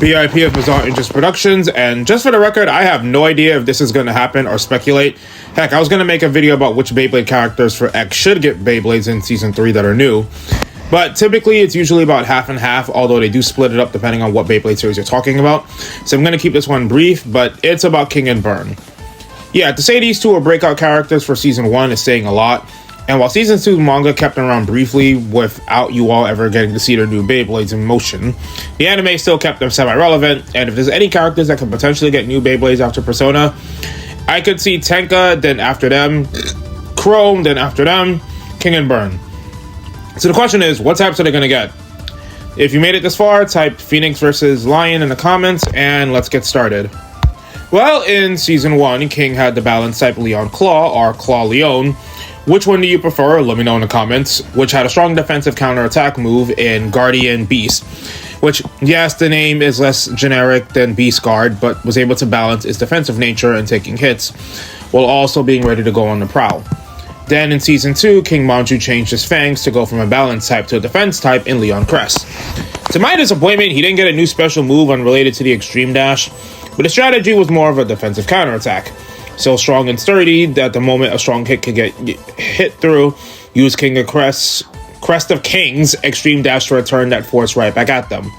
BIP of Bizarre Interest Productions, and just for the record, I have no idea if this is going to happen or speculate. Heck, I was going to make a video about which Beyblade characters for X should get Beyblades in Season 3 that are new, but typically it's usually about half and half, although they do split it up depending on what Beyblade series you're talking about. So I'm going to keep this one brief, but it's about King and Burn. Yeah, to say these two are breakout characters for Season 1 is saying a lot. And while Season 2 manga kept them around briefly without you all ever getting to see their new Beyblades in motion, the anime still kept them semi-relevant, and if there's any characters that can potentially get new Beyblades after Persona, I could see Tenka, then after them, Chrome, then after them, King and Burn. So the question is, what types are they going to get? If you made it this far, type Phoenix versus Lion in the comments, and let's get started. Well, in Season 1, King had the balance type Leon Claw, or Claw Leon. Which one do you prefer? Let me know in the comments. Which had a strong defensive counterattack move in Guardian Beast. Which, yes, the name is less generic than Beast Guard, but was able to balance its defensive nature and taking hits, while also being ready to go on the prowl. Then in Season 2, King Manju changed his fangs to go from a balance type to a defense type in Leon Crest. To my disappointment, he didn't get a new special move unrelated to the Extreme Dash, but his strategy was more of a defensive counterattack. So strong and sturdy that the moment a strong hit could get hit through, use King of Crest of Kings Extreme Dash to return that force right back at them.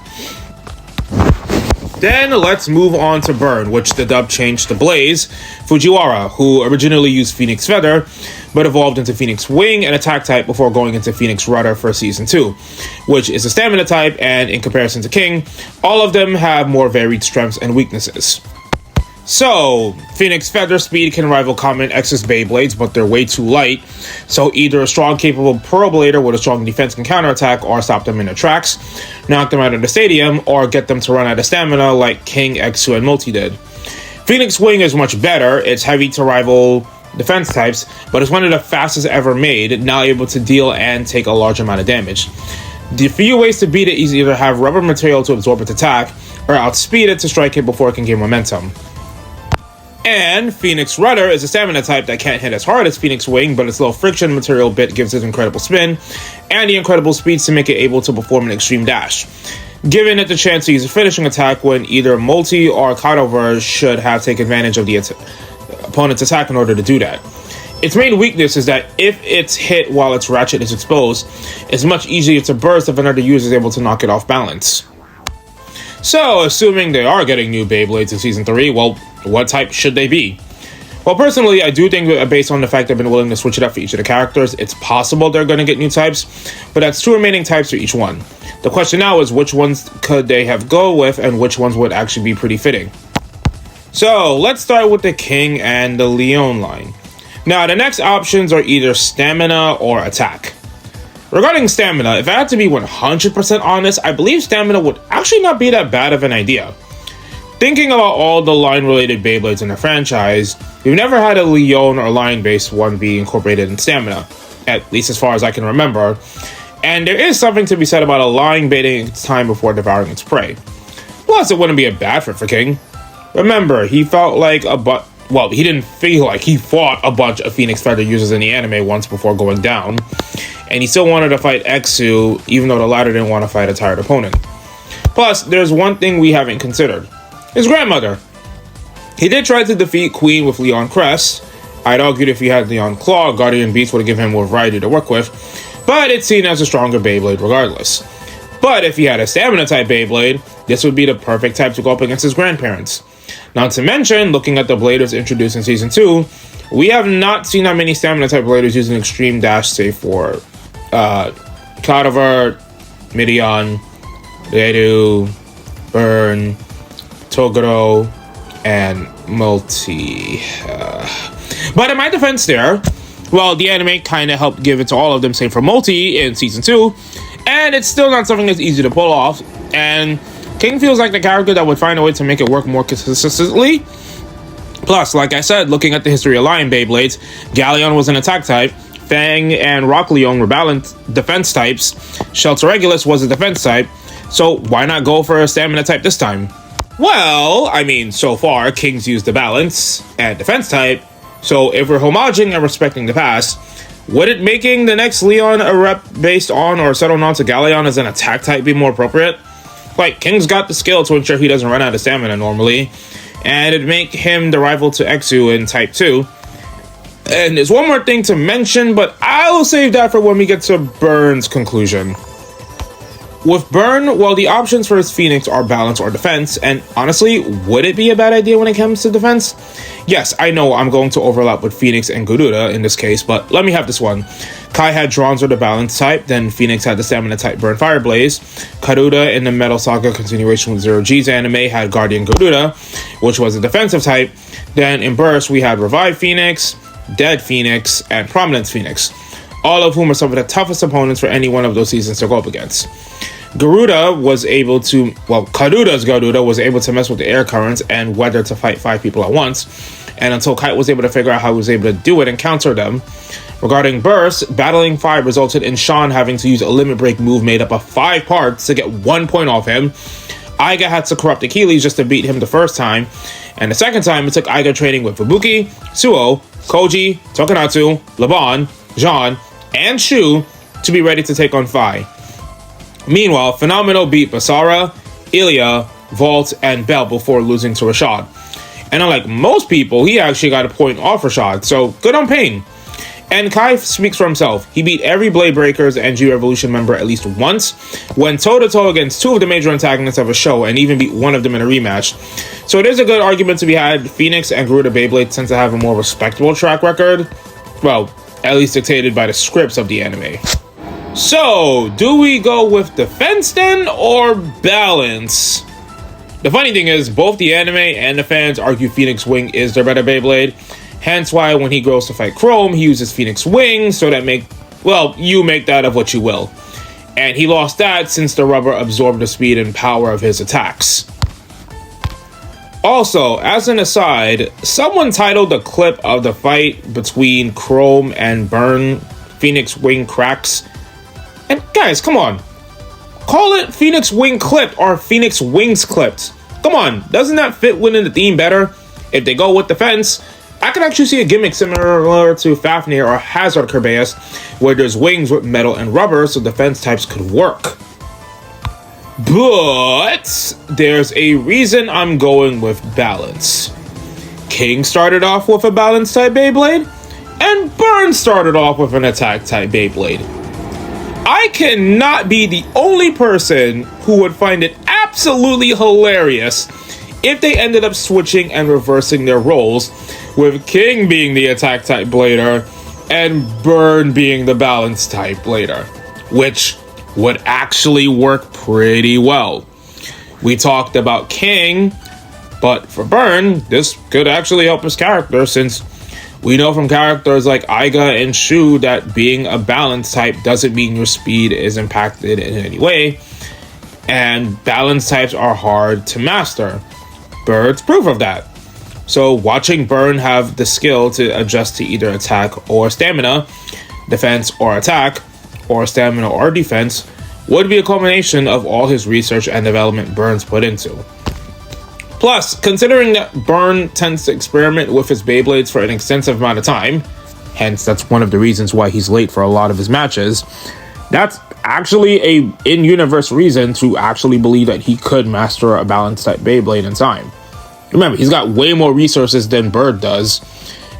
Then let's move on to Burn, which the dub changed to Blaze Fujiwara, who originally used Phoenix Feather, but evolved into Phoenix Wing and attack type before going into Phoenix Rudder for Season 2, which is a stamina type, and in comparison to King, all of them have more varied strengths and weaknesses. So, Phoenix Feather Speed can rival common X's Beyblades, but they're way too light, so either a strong, capable Pearl Blader with a strong defense can counterattack or stop them in their tracks, knock them out of the stadium, or get them to run out of stamina like King, X2, and Multi did. Phoenix Wing is much better. It's heavy to rival defense types, but it's one of the fastest ever made, now able to deal and take a large amount of damage. The few ways to beat it is either have rubber material to absorb its attack, or outspeed it to strike it before it can gain momentum. And Phoenix Rudder is a stamina type that can't hit as hard as Phoenix Wing, but its low friction material bit gives it incredible spin, and the incredible speeds to make it able to perform an extreme dash, giving it the chance to use a finishing attack when either Multi or Cutover should have taken advantage of the opponent's attack in order to do that. Its main weakness is that if it's hit while its ratchet is exposed, it's much easier to burst if another user is able to knock it off balance. So, assuming they are getting new Beyblades in Season 3, well, what type should they be? Well, personally, I do think that based on the fact they've been willing to switch it up for each of the characters, it's possible they're going to get new types, but that's 2 remaining types for each one. The question now is which ones could they have go with and which ones would actually be pretty fitting. So, let's start with the King and the Leon line. Now, the next options are either stamina or attack. Regarding stamina, if I had to be 100% honest, I believe stamina would actually not be that bad of an idea. Thinking about all the line-related Beyblades in the franchise, we've never had a Leon or line-based one be incorporated in stamina, at least as far as I can remember, and there is something to be said about a lion baiting its time before devouring its prey. Plus, it wouldn't be a bad fit for King. Remember, he felt like he didn't feel like he fought a bunch of Phoenix Feather users in the anime once before going down, and he still wanted to fight Exu, even though the latter didn't want to fight a tired opponent. Plus, there's one thing we haven't considered. His grandmother. He did try to defeat Queen with Leon Crest. I'd argued if he had Leon Claw, Guardian Beast would have given him more variety to work with, but it's seen as a stronger Beyblade regardless. But if he had a stamina type Beyblade, this would be the perfect type to go up against his grandparents. Not to mention, looking at the bladers introduced in Season 2, we have not seen that many stamina type bladers using extreme dash, save for Cutover, Midian, Redu, Burn, Toguro, and Multi. But in my defense there, well, the anime kind of helped give it to all of them, save for Multi in Season 2, and it's still not something that's easy to pull off, and King feels like the character that would find a way to make it work more consistently. Plus, like I said, looking at the history of Lion Beyblades, Galleon was an attack type, Fang and Rock Leon were balanced defense types, Shelter Regulus was a defense type, so why not go for a stamina type this time? Well, I mean, so far, King's used the balance and defense type, so if we're homaging and respecting the past, would it making the next Leon a rep based on or settled on to Galleon as an attack type be more appropriate? Like, King's got the skill to ensure he doesn't run out of stamina normally, and it'd make him the rival to Exu in Type 2. And there's one more thing to mention, but I'll save that for when we get to Burn's conclusion. With Burn, well, the options for his Phoenix are balance or defense, and honestly, would it be a bad idea when it comes to defense? Yes, I know I'm going to overlap with Phoenix and Garuda in this case, but let me have this one. Kai had Dronzer the balance type, then Phoenix had the stamina type Burn Fire Blaze. Garuda in the Metal Saga continuation with Zero G's anime had Guardian Garuda, which was a defensive type. Then in Burst, we had Revive Phoenix, Dead Phoenix, and Prominence Phoenix, all of whom are some of the toughest opponents for any one of those seasons to go up against. Garuda's Garuda was able to mess with the air currents and weather to fight 5 people at once, and until Kite was able to figure out how he was able to do it and counter them. Regarding Burst, battling 5 resulted in Sean having to use a limit break move made up of 5 parts to get 1 point off him. Aiga had to corrupt Achilles just to beat him the first time, and the second time it took Aiga training with Fubuki, Suo, Koji, Tokunatsu, Laban, Jean, and Shu to be ready to take on Phi. Meanwhile, Phenomenal beat Basara, Ilya, Vault, and Bell before losing to Rashad. And unlike most people, he actually got a point off Rashad, so good on Pain. And Kai speaks for himself. He beat every Blade Breakers and G-Revolution member at least once, went toe-to-toe against 2 of the major antagonists of a show, and even beat one of them in a rematch. So there's a good argument to be had. Phoenix and Garuda Beyblade tend to have a more respectable track record. Well, at least dictated by the scripts of the anime. So, do we go with defense then, or balance? The funny thing is, both the anime and the fans argue Phoenix Wing is the better Beyblade. Hence why when he goes to fight Chrome, he uses Phoenix Wing, so that you make that of what you will. And he lost that since the rubber absorbed the speed and power of his attacks. Also, as an aside, someone titled the clip of the fight between Chrome and Burn Phoenix Wing Cracks. And guys, come on. Call it Phoenix Wing Clipped or Phoenix Wings Clipped. Come on, doesn't that fit within the theme better? If they go with defense, I can actually see a gimmick similar to Fafnir or Hazard Kerbeus, where there's wings with metal and rubber so defense types could work. But there's a reason I'm going with balance. King started off with a balance type Beyblade, and Burn started off with an attack type Beyblade. I cannot be the only person who would find it absolutely hilarious if they ended up switching and reversing their roles, with King being the attack type blader and Burn being the balance type blader, which would actually work pretty well. We talked about King, but for Burn, this could actually help his character, since we know from characters like Aiga and Shu that being a balance type doesn't mean your speed is impacted in any way, and balance types are hard to master. Bird's proof of that. So watching Burn have the skill to adjust to either attack or stamina, defense or attack, or stamina or defense, would be a culmination of all his research and development Burn's put into. Plus, considering that Burn tends to experiment with his Beyblades for an extensive amount of time, hence that's one of the reasons why he's late for a lot of his matches, that's actually a in-universe reason to actually believe that he could master a balance type Beyblade in time. Remember, he's got way more resources than Bird does,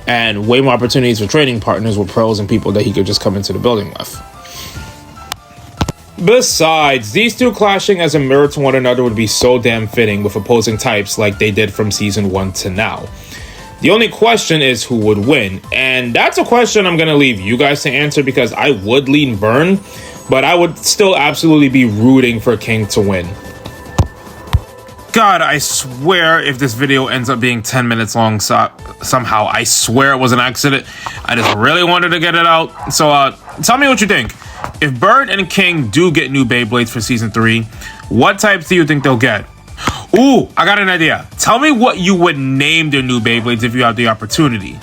and way more opportunities for training partners with pros and people that he could just come into the building with. Besides, these two clashing as a mirror to one another would be so damn fitting with opposing types like they did from season 1 to now. The only question is who would win, and that's a question I'm going to leave you guys to answer, because I would lean Burn, but I would still absolutely be rooting for King to win. God, I swear if this video ends up being 10 minutes long somehow, I swear it was an accident. I just really wanted to get it out. So tell me what you think. If Bird and King do get new Beyblades for Season 3, what types do you think they'll get? Ooh, I got an idea. Tell me what you would name their new Beyblades if you had the opportunity.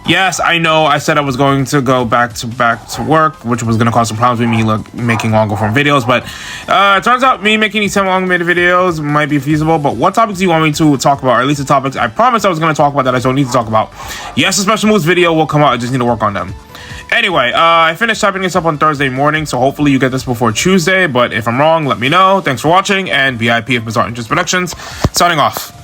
Yes, I know I said I was going to go back to work, which was going to cause some problems with me making longer form videos, but it turns out me making these 10 long videos might be feasible. But what topics do you want me to talk about, or at least the topics I promised I was going to talk about that I don't need to talk about? Yes, a special moves video will come out. I just need to work on them. Anyway, I finished typing this up on Thursday morning, so hopefully you get this before Tuesday, but if I'm wrong, let me know. Thanks for watching, and BIP of Bizarre Interest Productions, signing off.